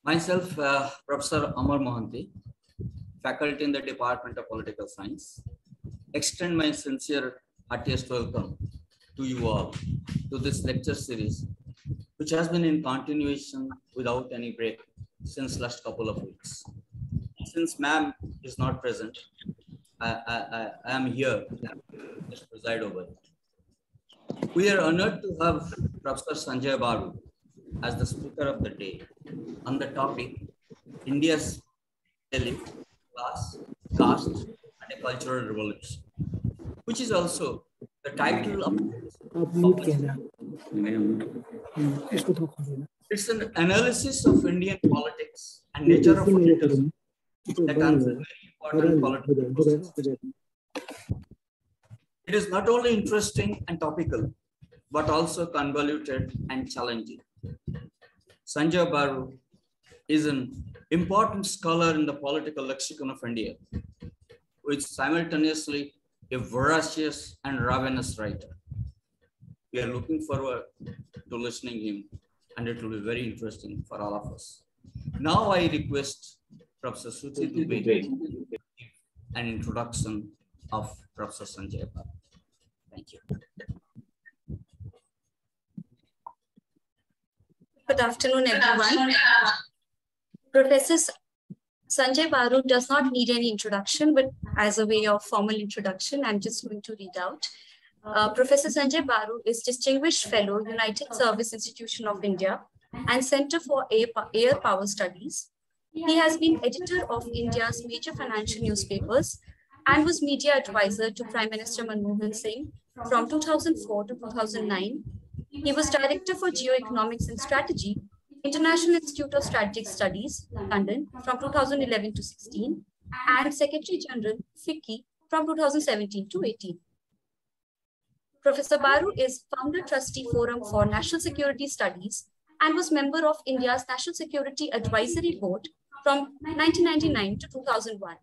Myself, Professor Amar Mohanty, faculty in the Department of Political Science, extend my sincere, heartiest welcome to you all to this lecture series, which has been in continuation without any break since last couple of weeks. Since ma'am is not present, I am here to preside over it. We are honored to have Professor Sanjaya Baru as the speaker of the day on the topic India's elite, class, caste, and a cultural revolution, which is also the title of it's an analysis of Indian politics and nature of politics that answers very important political questions. It is not only interesting and topical, but also convoluted and challenging. Sanjaya Baru is an important scholar in the political lexicon of India, who is simultaneously a voracious and ravenous writer. We are looking forward to listening to him, and it will be very interesting for all of us. Now I request Professor Suchi to give an introduction of Professor Sanjaya Baru. Thank you. Good afternoon, everyone. Professor Sanjaya Baru does not need any introduction, but as a way of formal introduction, I'm just going to read out. Professor Sanjaya Baru is Distinguished Fellow, United Service Institution of India and Center for Air Power Studies. He has been editor of India's major financial newspapers and was media advisor to Prime Minister Manoranjan Singh from 2004 to 2009. He was Director for Geoeconomics and Strategy, International Institute of Strategic Studies, London, from 2011 to 16, and Secretary General, FICCI, from 2017 to 18. Professor Baru is Founder Trustee Forum for National Security Studies and was member of India's National Security Advisory Board from 1999 to 2001.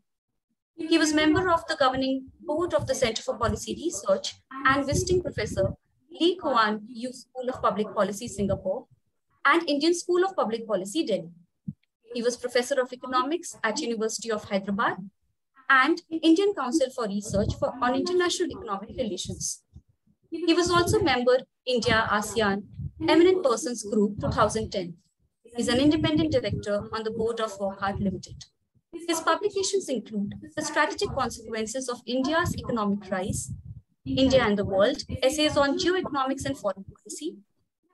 He was member of the governing board of the Center for Policy Research and visiting professor Lee Kuan Yew School of Public Policy, Singapore, and Indian School of Public Policy, Delhi. He was professor of economics at University of Hyderabad and Indian Council for Research on International Economic Relations. He was also member India ASEAN Eminent Persons Group 2010. He is an independent director on the board of Wockhardt Limited. His publications include The Strategic Consequences of India's Economic Rise, India and the World, essays on geoeconomics and foreign policy,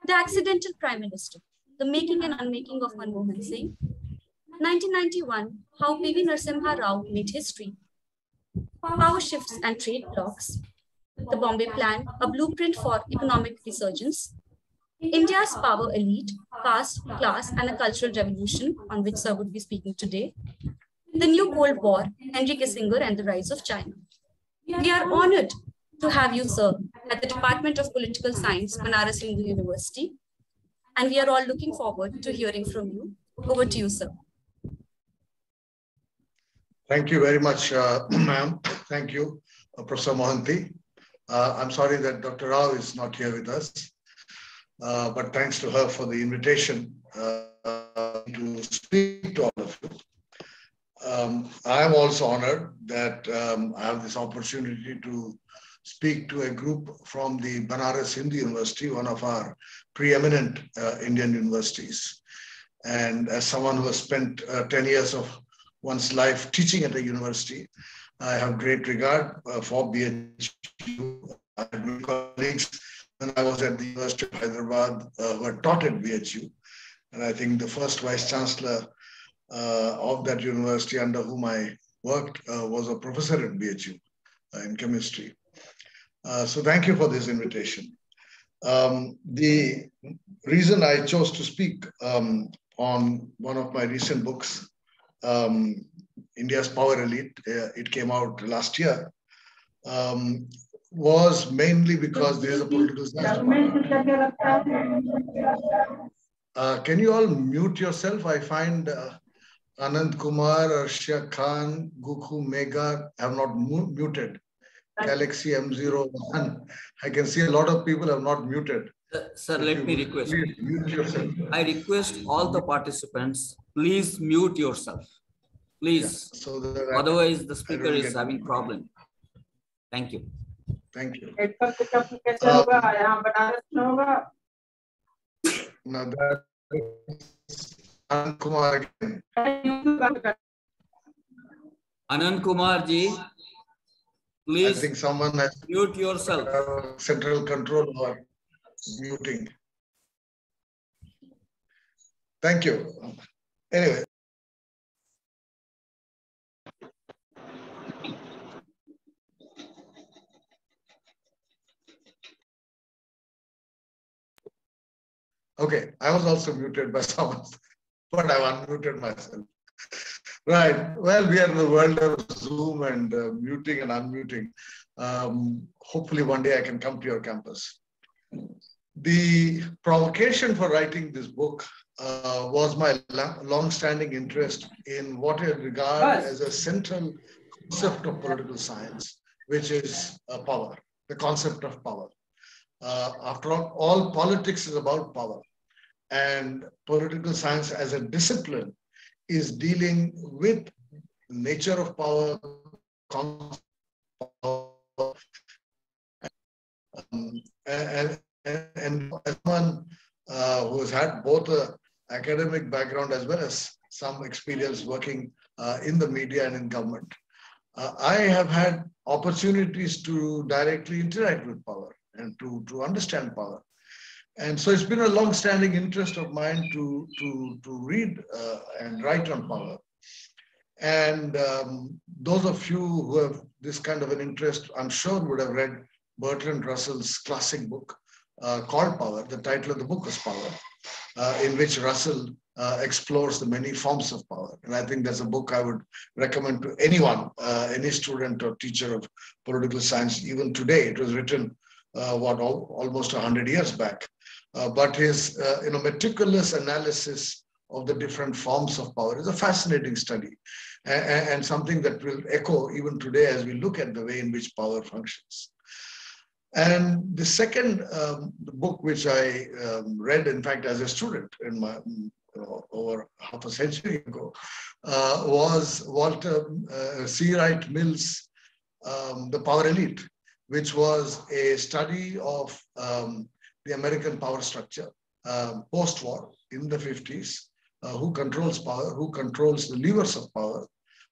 The Accidental Prime Minister, The Making and Unmaking of Manmohan Singh, 1991, How P.V. Narasimha Rao Made History, Power Shifts and Trade Blocks, The Bombay Plan, A Blueprint for Economic Resurgence, India's Power Elite, Caste, Class, and a Cultural Revolution, on which Sir would be speaking today, The New Cold War, Henry Kissinger and the Rise of China. We are honored to have you, sir, at the Department of Political Science, Banaras Hindu University, and we are all looking forward to hearing from you. Over to you, sir. Thank you very much, ma'am. Thank you, Professor Mohanty. I'm sorry that Dr. Rao is not here with us, but thanks to her for the invitation to speak to all of you. I am also honored that I have this opportunity to speak to a group from the Banaras Hindu University, one of our preeminent Indian universities. And as someone who has spent 10 years of one's life teaching at a university, I have great regard for BHU. I had many colleagues when I was at the University of Hyderabad who had taught at BHU. And I think the first Vice Chancellor of that university under whom I worked was a professor at BHU in chemistry. So thank you for this invitation. The reason I chose to speak on one of my recent books, India's Power Elite, it came out last year, was mainly because there is a political science. Can you all mute yourself? I find Anand Kumar, Arshia Khan, Gukhu Mega have not muted. Galaxy M01. I can see a lot of people have not muted. Sir, let me request. Mute yourself. I request all the participants please mute yourself. Please. Yeah, so that otherwise the speaker is having problem. Thank you. Thank you. Now that Anand Kumar again. Anand Kumar ji, please. I think someone has mute yourself. Central control or muting. Thank you. Anyway. Okay, I was also muted by someone, but I've unmuted myself. Right. Well, we are in the world of Zoom and muting and unmuting. Hopefully one day I can come to your campus. The provocation for writing this book was my long-standing interest in what I regard as a central concept of political science, which is power, the concept of power. After all, politics is about power. And political science as a discipline is dealing with nature of power, concept of power, and as someone who has had both an academic background as well as some experience working in the media and in government, I have had opportunities to directly interact with power and to understand power. And so it's been a long-standing interest of mine to read and write on power. And those of you who have this kind of an interest, I'm sure would have read Bertrand Russell's classic book called Power. The title of the book is Power, in which Russell explores the many forms of power. And I think that's a book I would recommend to anyone, any student or teacher of political science, even today. It was written, almost 100 years back. But his meticulous analysis of the different forms of power is a fascinating study and something that will echo even today as we look at the way in which power functions. And the second book which I read, in fact, as a student in my over half a century ago, was Walter C. Wright Mill's The Power Elite, which was a study of the American power structure post-war in the 50s, who controls power, who controls the levers of power,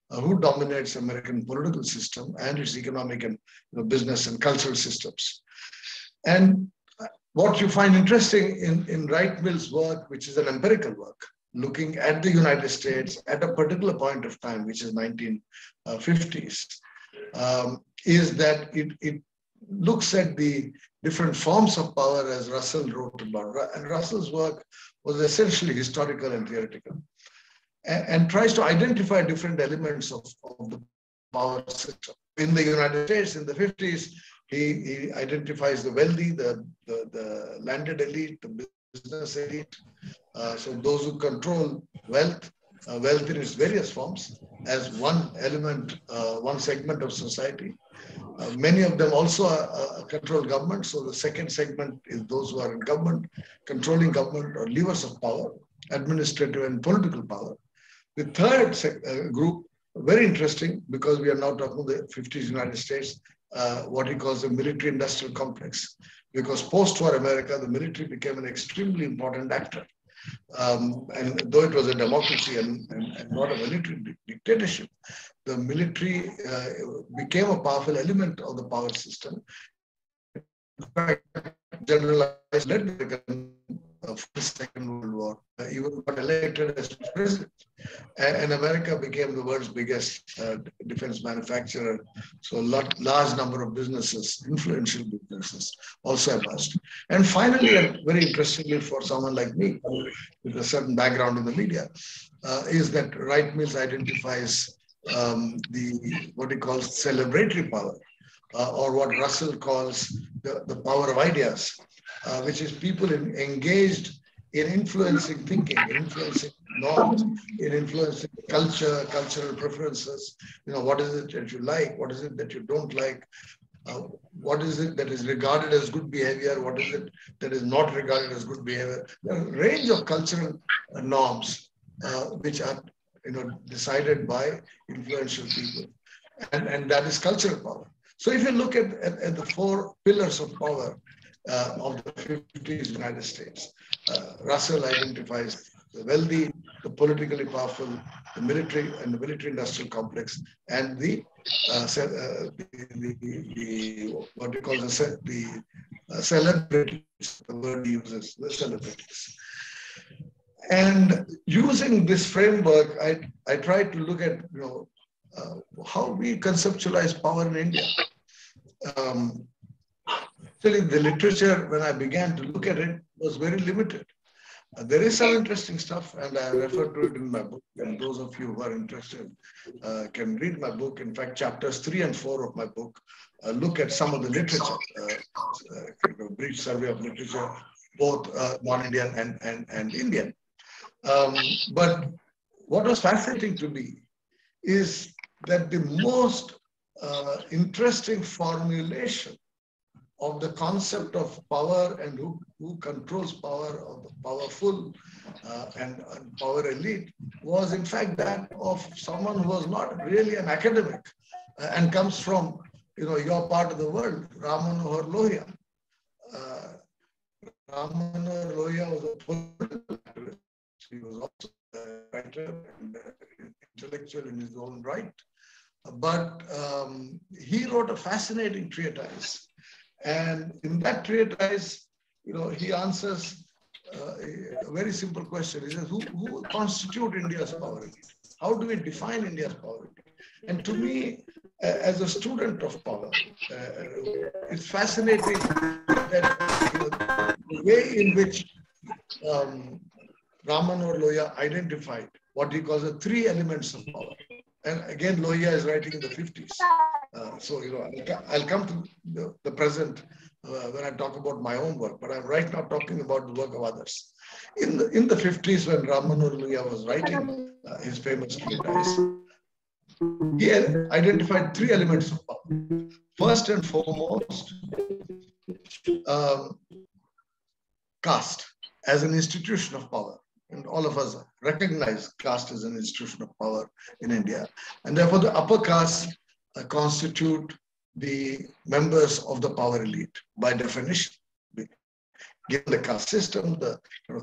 who dominates American political system and its economic and business and cultural systems. And what you find interesting in Wright Mill's work, which is an empirical work, looking at the United States at a particular point of time, which is 1950s, is that it looks at the different forms of power as Russell wrote about. And Russell's work was essentially historical and theoretical, and tries to identify different elements of the power system. In the United States in the 50s, he identifies the wealthy, the landed elite, the business elite. So those who control wealth in its various forms as one element, one segment of society. Many of them also control government. So the second segment is those who are in government, controlling government or levers of power, administrative and political power. The third group, very interesting, because we are now talking about the 50s United States, what he calls the military-industrial complex. Because post-war America, the military became an extremely important actor. And though it was a democracy and not a military dictatorship, the military became a powerful element of the power system. In fact, generalized led the Second World War, even got elected as president. And America became the world's biggest defense manufacturer. So large number of businesses, influential businesses, also emerged. And finally, and very interestingly for someone like me, with a certain background in the media, is that Wright Mills identifies what he calls celebratory power, or what Russell calls the power of ideas, which is people engaged in influencing thinking, influencing norms, in influencing culture, cultural preferences. What is it that you like? What is it that you don't like? What is it that is regarded as good behavior? What is it that is not regarded as good behavior? There are a range of cultural norms which are decided by influential people, and that is cultural power. So if you look at the four pillars of power of the 50s United States, Russell identifies the wealthy, the politically powerful, the military and the military-industrial complex, and the what he calls the celebrities. The word he uses, the celebrities. And using this framework, I tried to look at how we conceptualize power in India. Actually, the literature, when I began to look at it, was very limited. There is some interesting stuff, and I refer to it in my book. And those of you who are interested can read my book. In fact, chapters 3 and 4 of my book look at some of the literature, brief survey of literature, both non-Indian and Indian. But what was fascinating to me is that the most interesting formulation of the concept of power and who controls power, of the powerful and power elite, was in fact that of someone who was not really an academic and comes from your part of the world, Ram Manohar Lohia. Ram Manohar Lohia was a political activist. He was also a writer and intellectual in his own right. But he wrote a fascinating treatise. And in that treatise, he answers a very simple question. He says, who constitute India's power elite? How do we define India's power elite? And to me, as a student of power, it's fascinating that the way in which Ram Manohar Lohia identified what he calls the 3 elements of power. And again, Lohia is writing in the 50s. So, I'll come to the present when I talk about my own work, but I'm right now talking about the work of others. In the 50s, when Ram Manohar Lohia was writing his famous treatise, he identified 3 elements of power. First and foremost, caste as an institution of power. And all of us recognize caste as an institution of power in India. And therefore, the upper caste constitute the members of the power elite by definition. Given the caste system, the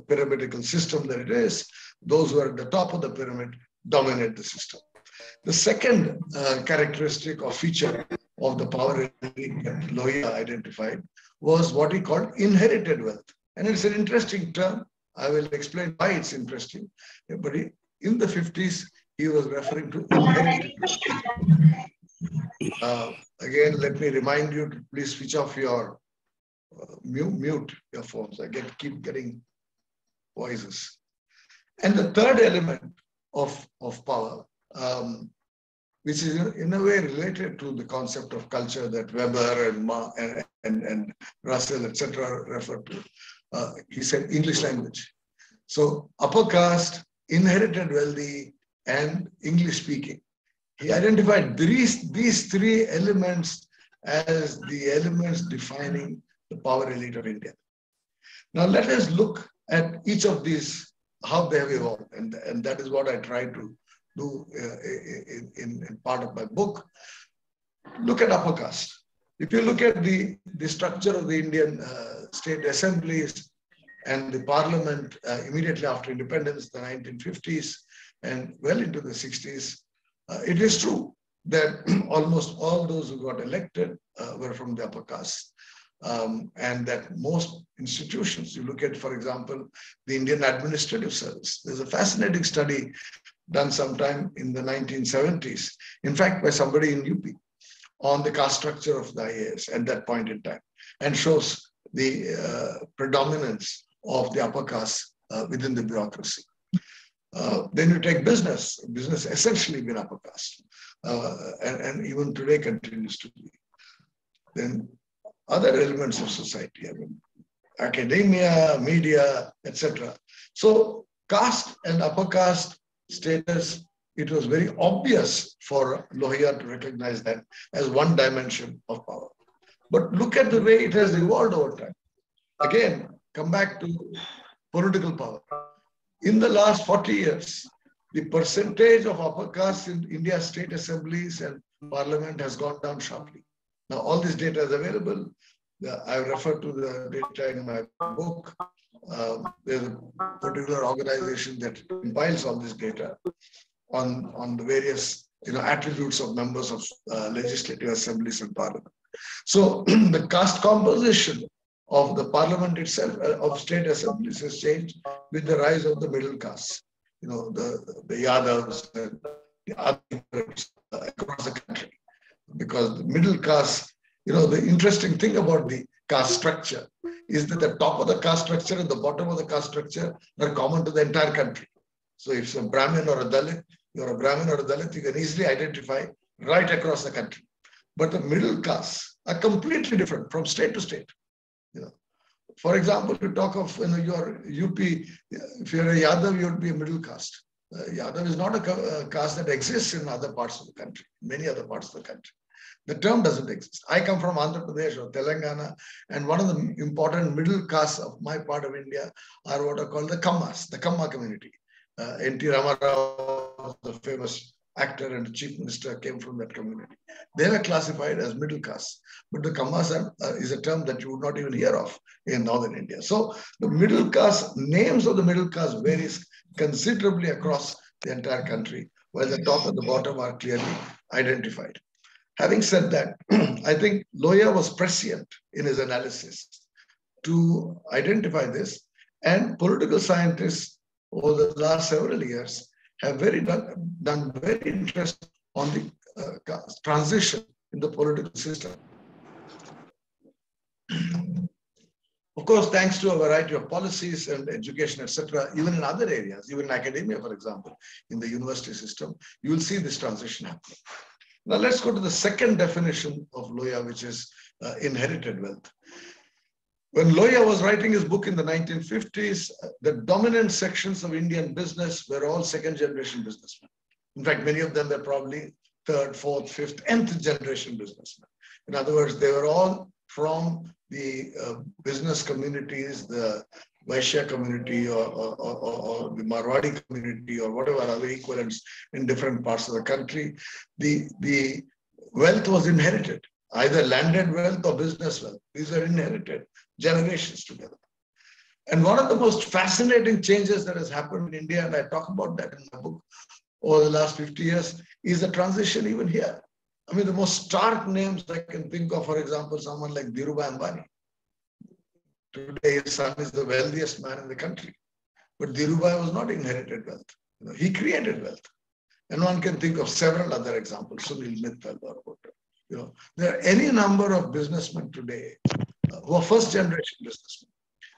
pyramidal system that it is, those who are at the top of the pyramid dominate the system. The second characteristic or feature of the power elite that Lohia identified was what he called inherited wealth. And it's an interesting term. I will explain why it's interesting. But in the 50s, he was referring to inherited wealth. Again, let me remind you to please switch off your mute your phones. I keep getting voices. And the third element of power, which is in a way related to the concept of culture that Weber and Russell, etc., referred to. He said English language. So upper caste, inherited wealthy, and English speaking. He identified these 3 elements as the elements defining the power elite of India. Now let us look at each of these, how they have evolved. And that is what I try to do in part of my book. Look at upper caste. If you look at the structure of the Indian state assemblies and the parliament immediately after independence, the 1950s, and well into the 60s, it is true that almost all those who got elected were from the upper caste. And that most institutions, you look at, for example, the Indian Administrative Service. There's a fascinating study done sometime in the 1970s, in fact, by somebody in UP, on the caste structure of the IAS at that point in time, and shows the predominance of the upper caste within the bureaucracy. Then you take business essentially been upper caste, and even today continues to be. Then other elements of society, academia, media, etc. So caste and upper caste status, it was very obvious for Lohia to recognize that as one dimension of power. But look at the way it has evolved over time. Again, come back to political power. in the last 40 years, the percentage of upper caste in India's state assemblies and parliament has gone down sharply. Now, all this data is available. I refer to the data in my book. There's a particular organization that compiles all this data on the various attributes of members of legislative assemblies and parliament. So the caste composition of the parliament itself, of state assemblies, has changed with the rise of the middle caste. The Yadavs and the others across the country. Because the middle caste, the interesting thing about the caste structure is that the top of the caste structure and the bottom of the caste structure are common to the entire country. So if you're a Brahmin or a Dalit, you're a Brahmin or a Dalit, you can easily identify right across the country. But the middle castes are completely different from state to state. For example, you talk of your UP, if you're a Yadav, you would be a middle caste. Yadav is not a caste that exists in other parts of the country, many other parts of the country. The term doesn't exist. I come from Andhra Pradesh or Telangana, and one of the important middle castes of my part of India are what are called the Kammas, the Kamma community. N.T. Ramarao, the famous actor and chief minister, came from that community. They were classified as middle caste, but the Kammas is a term that you would not even hear of in northern India. So the middle caste, names of the middle caste varies considerably across the entire country, while the top and the bottom are clearly identified. Having said that, I think Loya was prescient in his analysis to identify this, and political scientists over the last several years have done very interesting on the transition in the political system. Of course, thanks to a variety of policies and education, etc., even in other areas, even in academia, for example, in the university system, you will see this transition happening. Now, let's go to the second definition of Loya, which is inherited wealth. When Loya was writing his book in the 1950s, the dominant sections of Indian business were all second-generation businessmen. In fact, many of them were probably third, fourth, fifth, nth generation businessmen. In other words, they were all from the business communities, the Vaishya community or the Marwadi community or whatever other equivalents in different parts of the country. The wealth was inherited, either landed wealth or business wealth. These are inherited generations together. And one of the most fascinating changes that has happened in India, and I talk about that in my book over the last 50 years, is the transition even here. I mean, the most stark names I can think of, for example, someone like Dhirubhai Ambani. Today, his son is the wealthiest man in the country. But Dhirubhai was not inherited wealth. He created wealth. And one can think of several other examples, Sunil Mittal or there are any number of businessmen today who are first generation businessmen,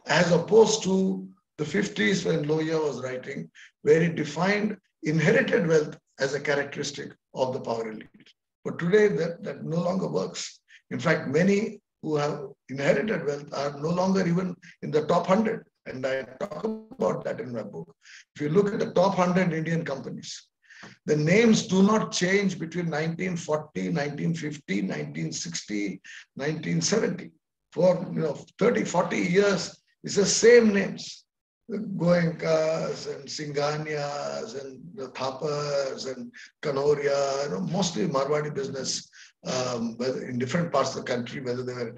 as opposed to the 50s when Loya was writing, where he defined inherited wealth as a characteristic of the power elite. But today that no longer works. In fact, many who have inherited wealth are no longer even in the top 100. And I talk about that in my book. If you look at the top 100 Indian companies, the names do not change between 1940, 1950, 1960, 1970. For 30, 40 years, it's the same names. The Goenkas and Singhanias and the Thapas and Kanoria, mostly Marwadi business in different parts of the country, whether they were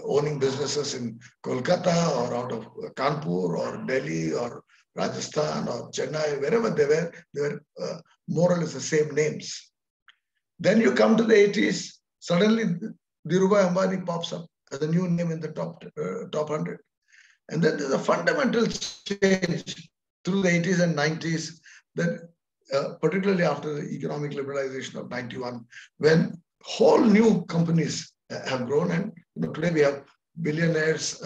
owning businesses in Kolkata or out of Kanpur or Delhi or Rajasthan or Chennai, wherever they were more or less the same names. Then you come to the 80s, suddenly Dhirubhai Ambani pops up as a new name in the top 100. And then there's a fundamental change through the 80s and 90s, that particularly after the economic liberalization of 91, when whole new companies have grown. And today we have billionaires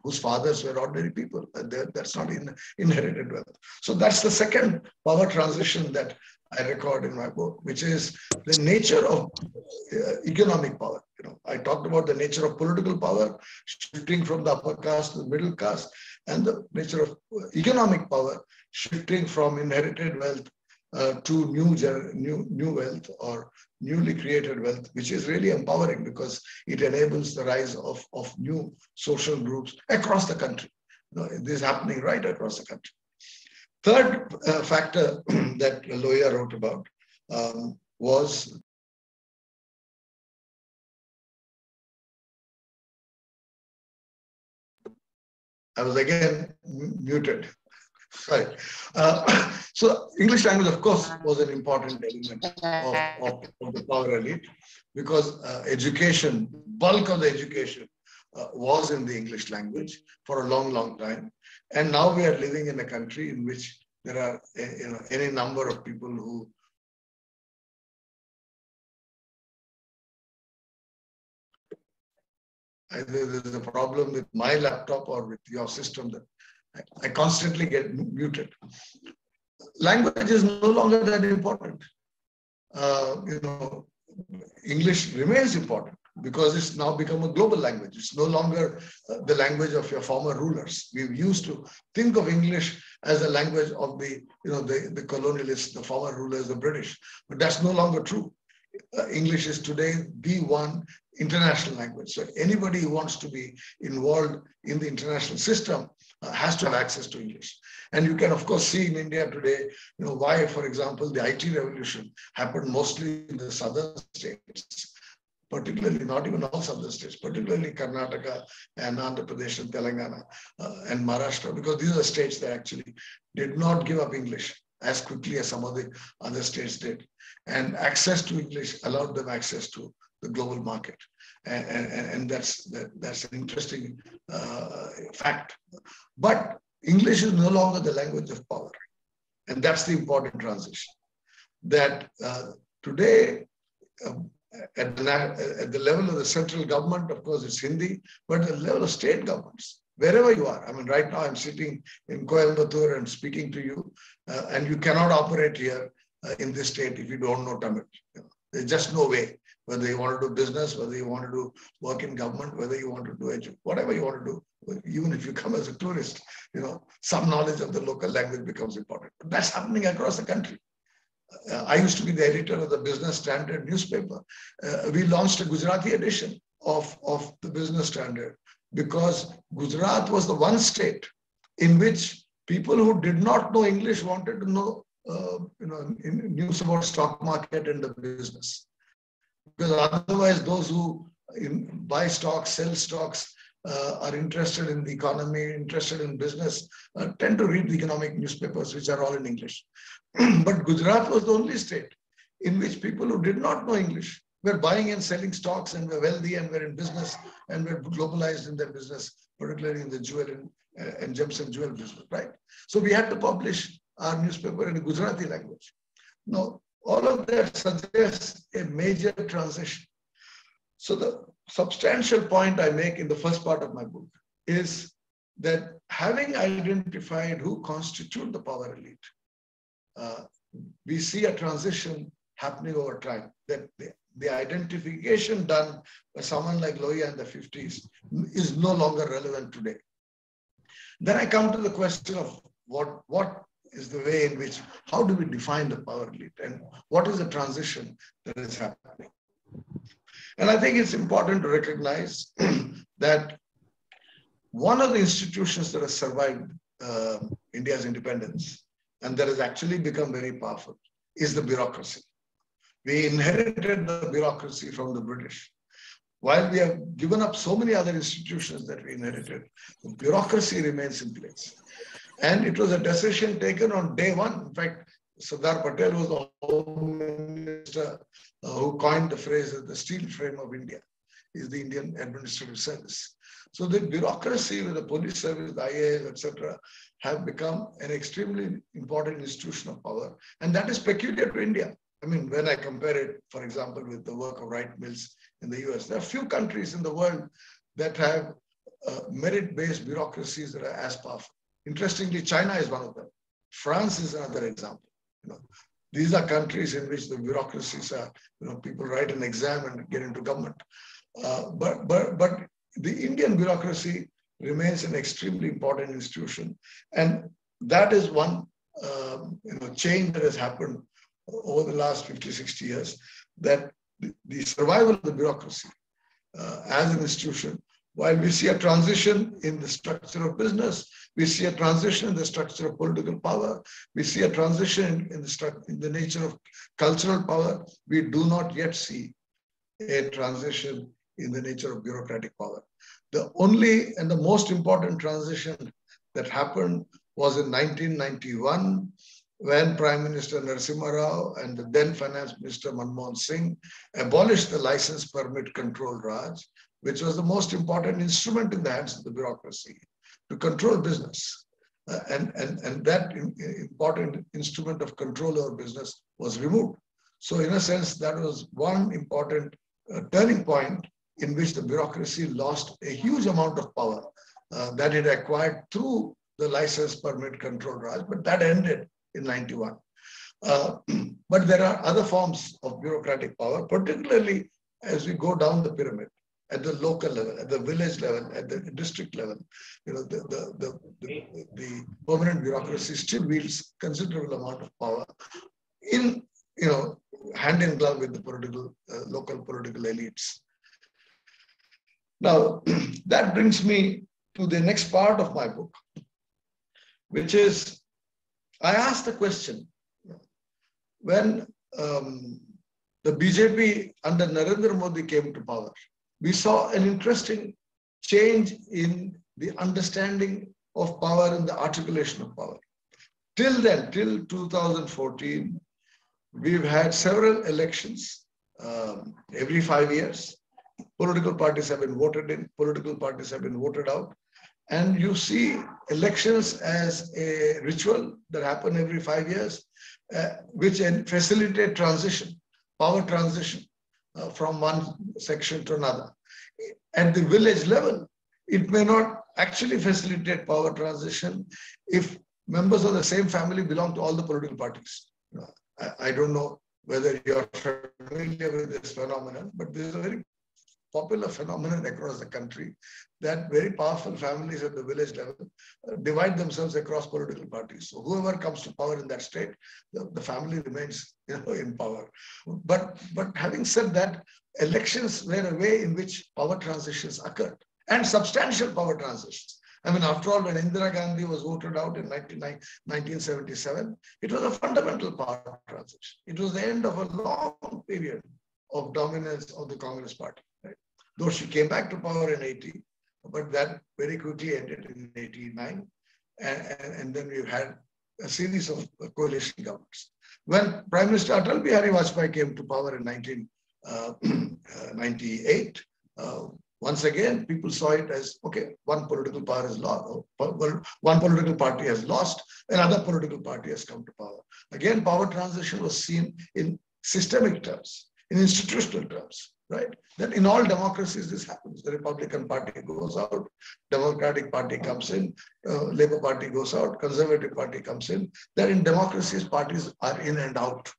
whose fathers were ordinary people. That's not inherited wealth. So that's the second power transition that I record in my book, which is the nature of economic power. I talked about the nature of political power, shifting from the upper caste to the middle caste, and the nature of economic power, shifting from inherited wealth to new wealth or newly created wealth, which is really empowering because it enables the rise of new social groups across the country. This is happening right across the country. Third factor that Loya wrote about was I was again muted. Sorry. So English language, of course, was an important element of the power elite because education, bulk of the education was in the English language for a long, long time. And now we are living in a country in which there are any number of people who either there's a problem with my laptop or with your system that I constantly get muted. Language is no longer that important. English remains important because it's now become a global language. It's no longer the language of your former rulers. We used to think of English as a language of the colonialists, the former rulers, the British, but that's no longer true. English is today the one international language. So anybody who wants to be involved in the international system has to have access to English. And you can, of course, see in India today, why, for example, the IT revolution happened mostly in the southern states, particularly, not even all southern states, particularly Karnataka and Andhra Pradesh and Telangana and Maharashtra, because these are states that actually did not give up English as quickly as some of the other states did. And access to English allowed them access to the global market. And that's an interesting fact. But English is no longer the language of power. And that's the important transition. That today, at the level of the central government, of course, it's Hindi, but at the level of state governments, wherever you are. I mean, right now I'm sitting in Coimbatore and speaking to you, and you cannot operate here in this state if you don't know Tamil. There's just no way. Whether you want to do business, whether you want to do work in government, whether you want to do whatever you want to do, even if you come as a tourist, some knowledge of the local language becomes important. But that's happening across the country. I used to be the editor of the Business Standard newspaper. We launched a Gujarati edition of the Business Standard because Gujarat was the one state in which people who did not know English wanted to know news about stock market and the business. Because otherwise, those who buy stocks, sell stocks, are interested in the economy, interested in business, tend to read the economic newspapers, which are all in English. But Gujarat was the only state in which people who did not know English were buying and selling stocks and were wealthy and were in business and were globalized in their business, particularly in the jewel and gems and jewel business, right? So we had to publish our newspaper in the Gujarati language. Now, all of that suggests a major transition. So the substantial point I make in the first part of my book is that having identified who constitute the power elite, we see a transition happening over time, that the identification done by someone like Loya in the 50s is no longer relevant today. Then I come to the question of what is the way in which, how do we define the power elite and what is the transition that is happening? And I think it's important to recognize that one of the institutions that has survived India's independence and that has actually become very powerful is the bureaucracy. We inherited the bureaucracy from the British. While we have given up so many other institutions that we inherited, the bureaucracy remains in place. And it was a decision taken on day one. In fact, Sardar Patel was the Home Minister who coined the phrase the steel frame of India, is the Indian Administrative Service. So the bureaucracy with the police service, the IAS, etc., have become an extremely important institution of power. And that is peculiar to India. I mean, when I compare it, for example, with the work of Wright Mills in the US, there are few countries in the world that have merit-based bureaucracies that are as powerful. Interestingly, China is one of them. France is another example. These are countries in which the bureaucracies are, people write an exam and get into government. But the Indian bureaucracy remains an extremely important institution. And that is one change that has happened over the last 50, 60 years, that the survival of the bureaucracy as an institution While we see a transition in the structure of business, we see a transition in the structure of political power, we see a transition in the nature of cultural power, we do not yet see a transition in the nature of bureaucratic power. The only and the most important transition that happened was in 1991, when Prime Minister Narasimha Rao and the then Finance Minister Manmohan Singh abolished the license permit control Raj, which was the most important instrument in the hands of the bureaucracy to control business. And that important instrument of control over business was removed. So in a sense, that was one important turning point in which the bureaucracy lost a huge amount of power that it acquired through the license permit control Raj, but that ended in 91. But there are other forms of bureaucratic power, particularly as we go down the pyramid, at the local level, at the village level, at the district level. You know, the permanent bureaucracy still wields considerable amount of power in, you know, hand in glove with the political, local political elites. Now, that brings me to the next part of my book, which is, I asked the question, when the BJP under Narendra Modi came to power, we saw an interesting change in the understanding of power and the articulation of power. Till then, till 2014, we've had several elections every 5 years. Political parties have been voted in, political parties have been voted out. And you see elections as a ritual that happen every 5 years, which facilitate transition, power transition from one section to another. At the village level, it may not actually facilitate power transition if members of the same family belong to all the political parties. I don't know whether you're familiar with this phenomenon, but this is a very popular phenomenon across the country, that very powerful families at the village level divide themselves across political parties. So whoever comes to power in that state, the family remains, you know, in power. But having said that, elections were a way in which power transitions occurred, and substantial power transitions. I mean, after all, when Indira Gandhi was voted out in 1977, it was a fundamental power transition. It was the end of a long period of dominance of the Congress party. Though she came back to power in 80, but that very quickly ended in 89. And then we've had a series of coalition governments. When Prime Minister Atal Bihari Vajpayee came to power in 1998, once again, people saw it as, okay, one political power is lost, one political party has lost, another political party has come to power. Again, power transition was seen in systemic terms, in institutional terms. Right? Then in all democracies, this happens. The Republican Party goes out, Democratic Party comes in, Labour Party goes out, Conservative Party comes in. Then in democracies, parties are in and out.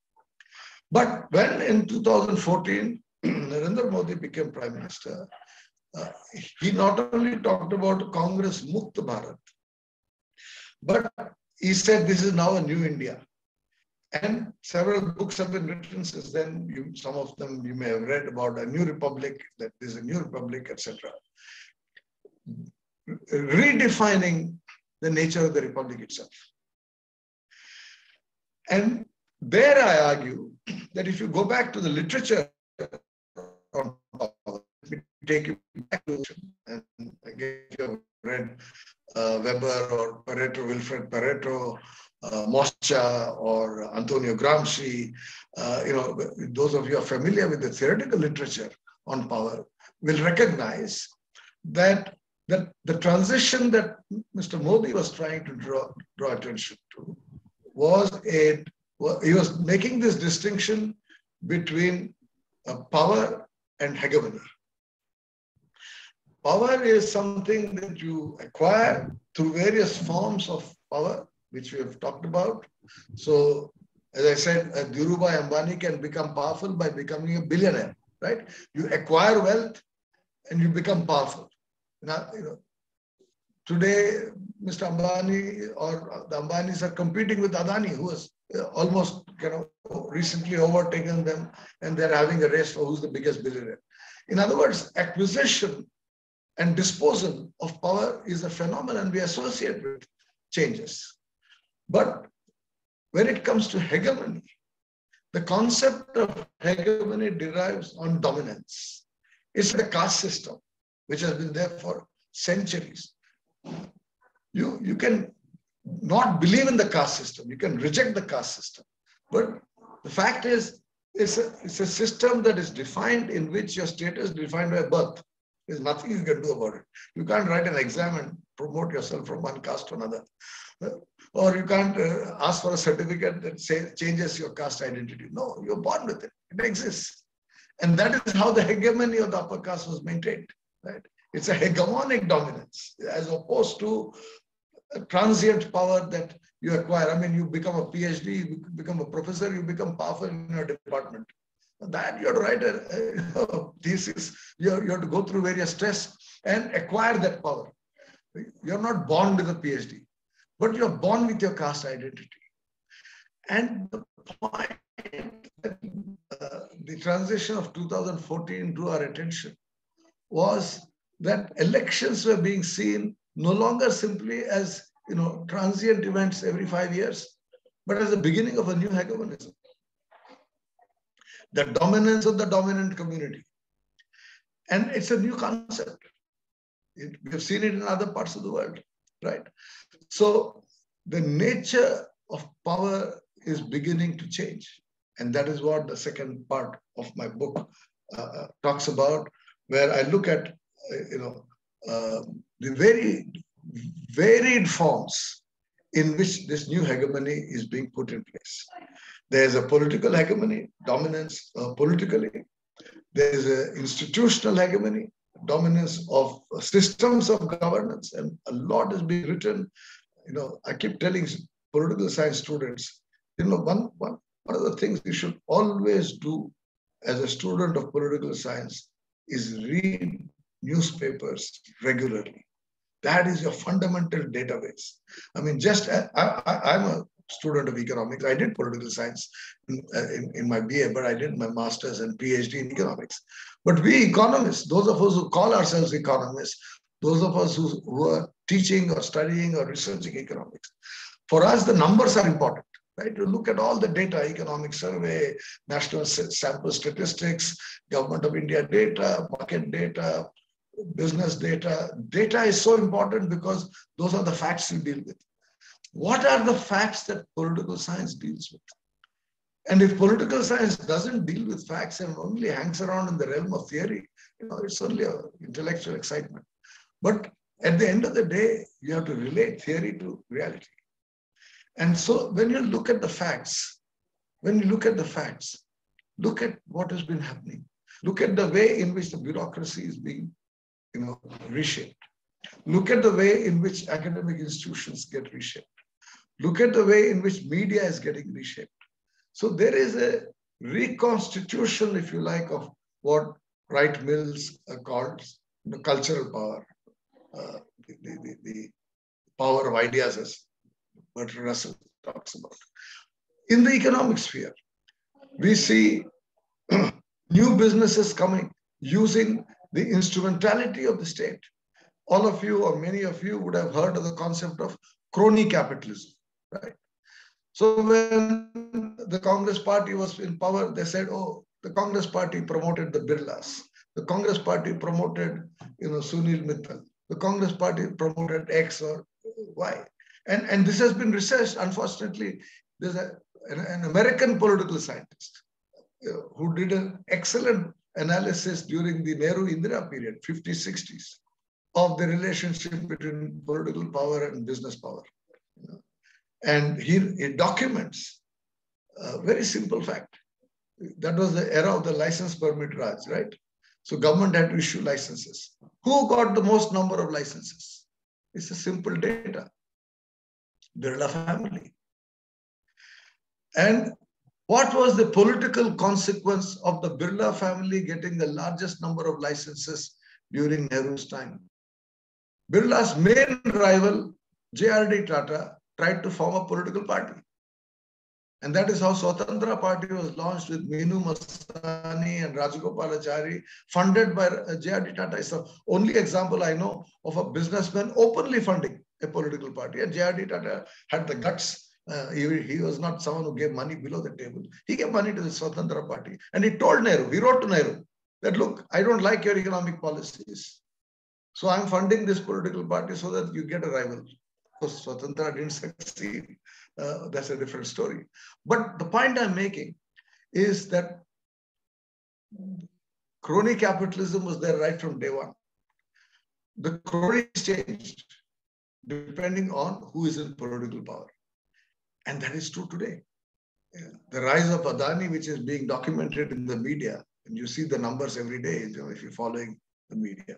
But when in 2014, Narendra Modi became Prime Minister, he not only talked about Congress Mukta Bharat, but he said this is now a new India. And several books have been written since then. Some of them you may have read about a new republic, that there's a new republic, etc. Redefining the nature of the republic itself. And there I argue that if you go back to the literature on power, let me take you back to it. And again, if you have read Weber or Pareto, Wilfred Pareto, Moscha or Antonio Gramsci, you know, those of you who are familiar with the theoretical literature on power will recognize that the transition that Mr. Modi was trying to draw attention to was he was making this distinction between power and hegemony. Power is something that you acquire through various forms of power, which we have talked about. So, as I said, Dhirubhai Ambani can become powerful by becoming a billionaire, right? You acquire wealth and you become powerful. Now, you know, today, Mr. Ambani or the Ambanis are competing with Adani, who has almost, you know, recently overtaken them, and they're having a race for who's the biggest billionaire. In other words, acquisition and disposal of power is a phenomenon we associate with changes. But when it comes to hegemony, the concept of hegemony derives on dominance. It's the caste system, which has been there for centuries. You can not believe in the caste system. You can reject the caste system. But the fact is, it's a system that is defined in which your status is defined by birth. There's nothing you can do about it. You can't write an exam and promote yourself from one caste to another. Or you can't ask for a certificate that changes your caste identity. No, you're born with it. It exists. And that is how the hegemony of the upper caste was maintained. Right? It's a hegemonic dominance as opposed to a transient power that you acquire. I mean, you become a PhD, you become a professor, you become powerful in your department. That you have to write a thesis, you have to go through various tests and acquire that power. You're not born with a PhD, but you're born with your caste identity. And the point that the transition of 2014 drew our attention was that elections were being seen no longer simply as transient events every 5 years, but as the beginning of a new hegemonism. The dominance of the dominant community. And it's a new concept. We have seen it in other parts of the world, right? So the nature of power is beginning to change. And that is what the second part of my book talks about, where I look at the very varied forms in which this new hegemony is being put in place. There's a political hegemony, dominance politically. There's an institutional hegemony, dominance of systems of governance, and a lot is being written. I keep telling political science students, one of the things you should always do as a student of political science is read newspapers regularly. That is your fundamental database. I mean, I'm a student of economics. I did political science in my BA, but I did my master's and PhD in economics. But we economists, those of us who call ourselves economists, those of us who are teaching or studying or researching economics, for us, the numbers are important, right? You look at all the data, economic survey, national sample statistics, government of India data, market data, business data. Data is so important because those are the facts you deal with. What are the facts that political science deals with? And if political science doesn't deal with facts and only hangs around in the realm of theory, it's only an intellectual excitement. But at the end of the day, you have to relate theory to reality. And so when you look at the facts, look at what has been happening. Look at the way in which the bureaucracy is being reshaped. Look at the way in which academic institutions get reshaped. Look at the way in which media is getting reshaped. So there is a reconstitution, if you like, of what Wright Mills calls cultural power, the power of ideas, as Bertrand Russell talks about. In the economic sphere, we see new businesses coming using the instrumentality of the state. All of you or many of you would have heard of the concept of crony capitalism, right? So when the Congress party was in power, they said, oh, the Congress party promoted the Birlas. The Congress party promoted, Sunil Mittal. The Congress party promoted X or Y. And this has been researched. Unfortunately, there's an American political scientist who did an excellent analysis during the Nehru-Indira period, 50s, 60s, of the relationship between political power and business power. And he documents a very simple fact. That was the era of the license permit Raj, right? So government had to issue licenses. Who got the most number of licenses? It's a simple data. Birla family. And what was the political consequence of the Birla family getting the largest number of licenses during Nehru's time? Birla's main rival, J.R.D. Tata, tried to form a political party. And that is how Swatantra Party was launched with Meenu Masani and Rajagopalachari, funded by J.R.D. Tata. It's the only example I know of a businessman openly funding a political party. And J.R.D. Tata had the guts. He was not someone who gave money below the table. He gave money to the Swatantra Party. And he told Nehru, he wrote to Nehru that, look, I don't like your economic policies. So I'm funding this political party so that you get a rival. Of course, Swatantra didn't succeed. That's a different story. But the point I'm making is that crony capitalism was there right from day one. The cronies changed depending on who is in political power. And that is true today. The rise of Adani, which is being documented in the media, and you see the numbers every day, if you're following the media,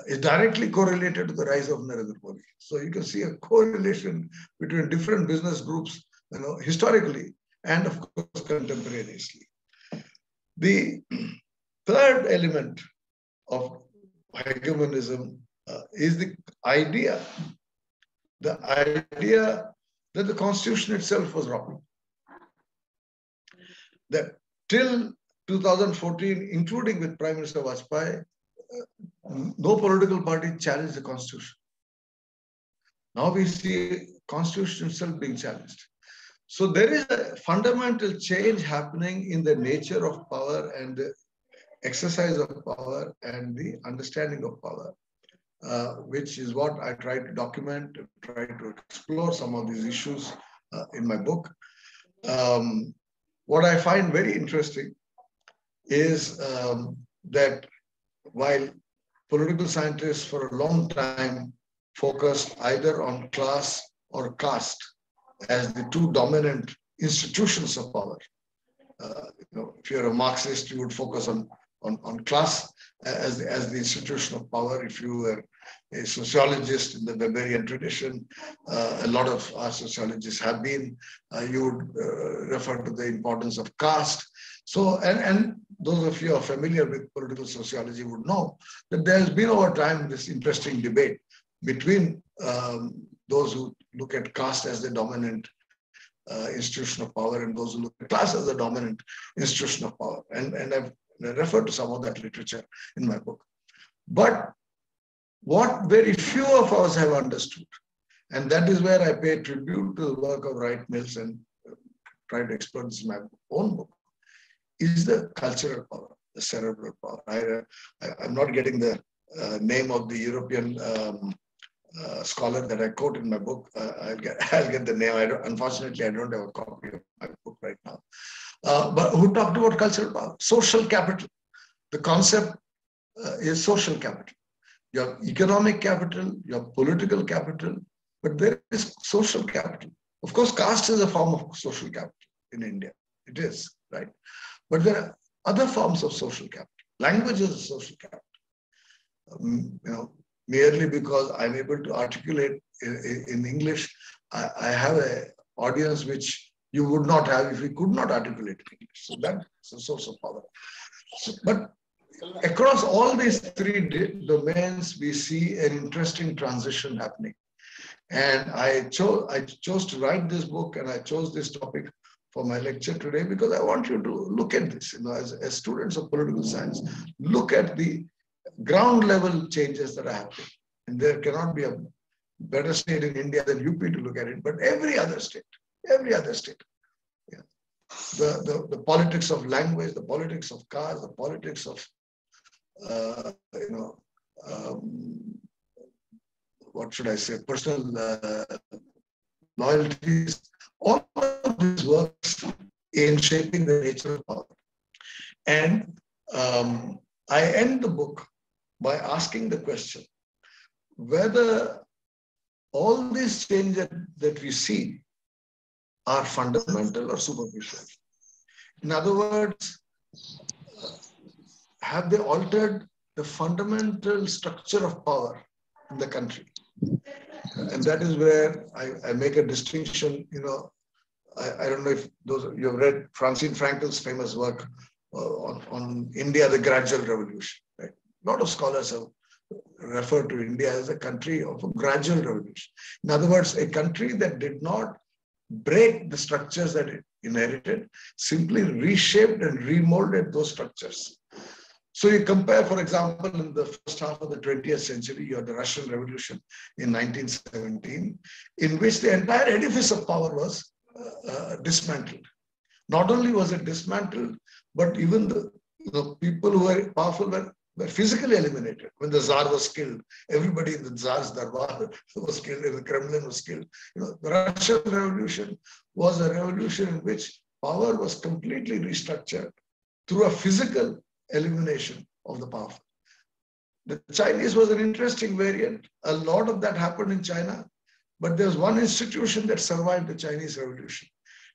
is directly correlated to the rise of Narendra Modi. So you can see a correlation between different business groups, historically and of course contemporaneously. The third element of hegemonism is the idea that the constitution itself was wrong. That till 2014, including with Prime Minister Vajpayee, no political party challenged the constitution. Now we see constitution itself being challenged. So there is a fundamental change happening in the nature of power and the exercise of power and the understanding of power, which is what I try to document, try to explore some of these issues in my book. What I find very interesting is that while political scientists for a long time focused either on class or caste as the two dominant institutions of power. If you're a Marxist, you would focus on class as the institution of power. If you were a sociologist in the Weberian tradition, a lot of our sociologists have been, you would refer to the importance of caste. So, and those of you who are familiar with political sociology would know that there has been over time this interesting debate between those who look at caste as the dominant institution of power and those who look at class as the dominant institution of power. And I've referred to some of that literature in my book. But what very few of us have understood, and that is where I pay tribute to the work of Wright Mills and try to explore this in my own book, is the cultural power, the cerebral power. I'm not getting the name of the European scholar that I quote in my book. I'll get the name. Unfortunately, I don't have a copy of my book right now. But who talked about cultural power? Social capital. The concept is social capital. You have economic capital, you have political capital, but there is social capital. Of course, caste is a form of social capital in India. It is, right? But there are other forms of social capital. Language is a social capital. Merely because I'm able to articulate in English, I have an audience which you would not have if you could not articulate in English. So that's a source of power. But across all these three domains, we see an interesting transition happening. And I chose to write this book, and I chose this topic for my lecture today because I want you to look at this. As students of political science, look at the ground level changes that are happening. And there cannot be a better state in India than UP to look at it, but every other state. Yeah. The politics of language, the politics of caste, the politics of, what should I say, personal loyalties, all of this works in shaping the nature of power. And I end the book by asking the question whether all these changes that we see are fundamental or superficial. In other words, have they altered the fundamental structure of power in the country? And that is where I make a distinction. I don't know if you have read Francine Frankel's famous work on India, the gradual revolution. Right? A lot of scholars have referred to India as a country of a gradual revolution. In other words, a country that did not break the structures that inherited, simply reshaped and remolded those structures. So you compare, for example, in the first half of the 20th century, you had the Russian Revolution in 1917, in which the entire edifice of power was dismantled. Not only was it dismantled, but even the people who were powerful were physically eliminated. When the Tsar was killed, everybody in the Tsar's Darbar was killed, and the Kremlin was killed. The Russian Revolution was a revolution in which power was completely restructured through a physical elimination of the powerful. The Chinese was an interesting variant. A lot of that happened in China, but there's one institution that survived the Chinese Revolution.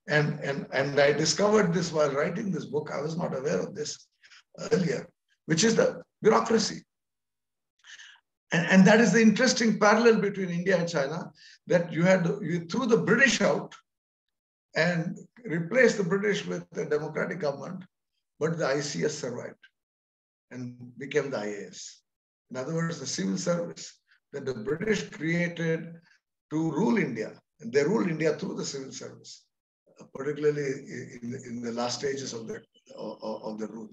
And I discovered this while writing this book. I was not aware of this earlier, which is the bureaucracy. And that is the interesting parallel between India and China, that you threw the British out and replaced the British with a democratic government, but the ICS survived and became the IAS. In other words, the civil service that the British created to rule India, and they ruled India through the civil service, particularly in the last stages of the rule.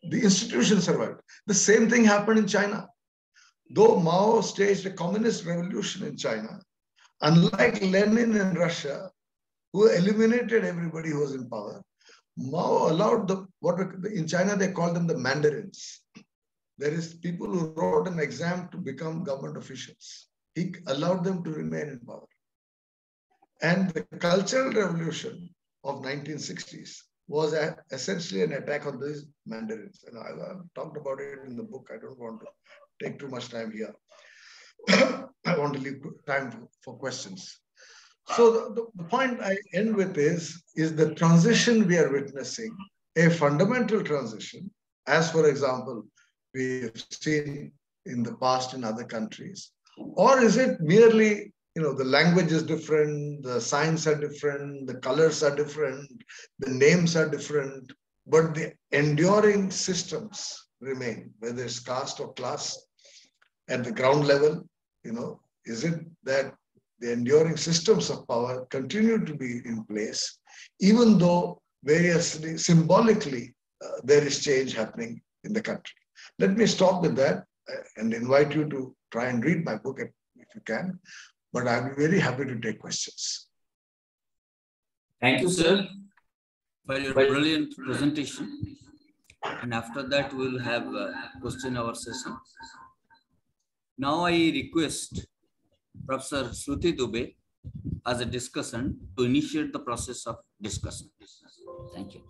The institution survived. The same thing happened in China. Though Mao staged a communist revolution in China, unlike Lenin in Russia, who eliminated everybody who was in power, Mao allowed in China they call them the mandarins. There is people who wrote an exam to become government officials. He allowed them to remain in power. And the Cultural Revolution of 1960s was essentially an attack on these mandarins. And I've talked about it in the book. I don't want to take too much time here. I want to leave time for questions. So the point I end with is the transition we are witnessing, a fundamental transition, as for example, we have seen in the past in other countries, or is it merely, the language is different, the signs are different, the colors are different, the names are different, but the enduring systems remain, whether it's caste or class at the ground level, is it that the enduring systems of power continue to be in place, even though variously, symbolically, there is change happening in the country. Let me stop with that and invite you to try and read my book if you can, but I'll be very happy to take questions. Thank you, sir, for your brilliant presentation. And after that, we'll have a question hour session. Now I request Professor Shruti Dubey as a discussant to initiate the process of discussion. Thank you.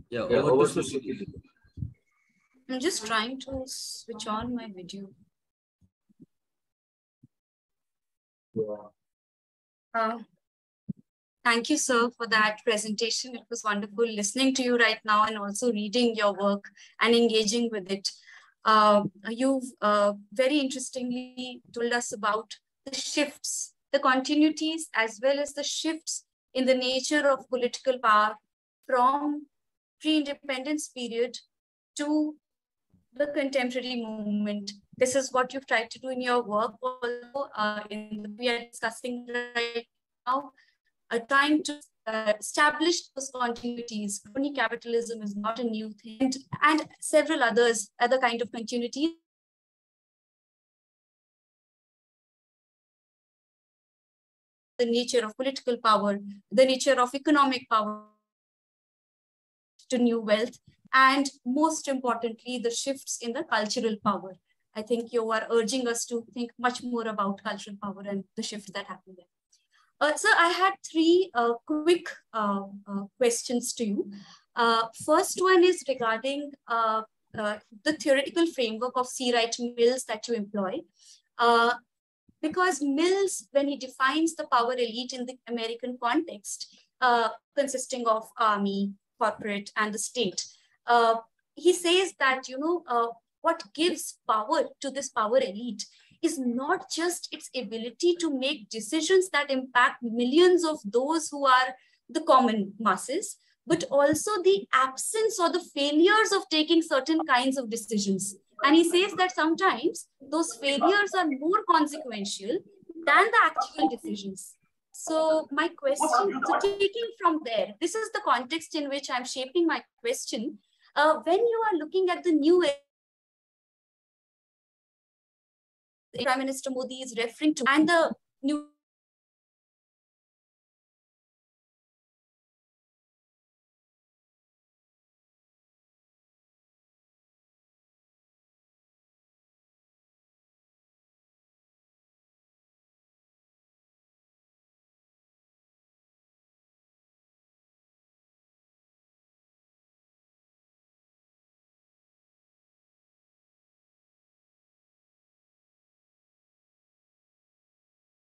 Yeah, over to Shruti. I'm just trying to switch on my video. Thank you, sir, for that presentation. It was wonderful listening to you right now and also reading your work and engaging with it. You've very interestingly told us about the shifts, the continuities, as well as the shifts in the nature of political power from pre-independence period to the contemporary movement. This is what you've tried to do in your work, although we are discussing right now, trying to establish those continuities. Crony capitalism is not a new thing, and several other kind of continuities. The nature of political power, the nature of economic power to new wealth, and most importantly, the shifts in the cultural power. I think you are urging us to think much more about cultural power and the shifts that happen there. So I had three quick questions to you. First one is regarding the theoretical framework of C. Wright Mills that you employ. Because Mills, when he defines the power elite in the American context, consisting of army, corporate, and the state, he says that, what gives power to this power elite is not just its ability to make decisions that impact millions of those who are the common masses, but also the absence or the failures of taking certain kinds of decisions. And he says that sometimes those failures are more consequential than the actual decisions. So my question, so taking from there, this is the context in which I'm shaping my question. When you are looking at the new Prime Minister Modi is referring to, and the new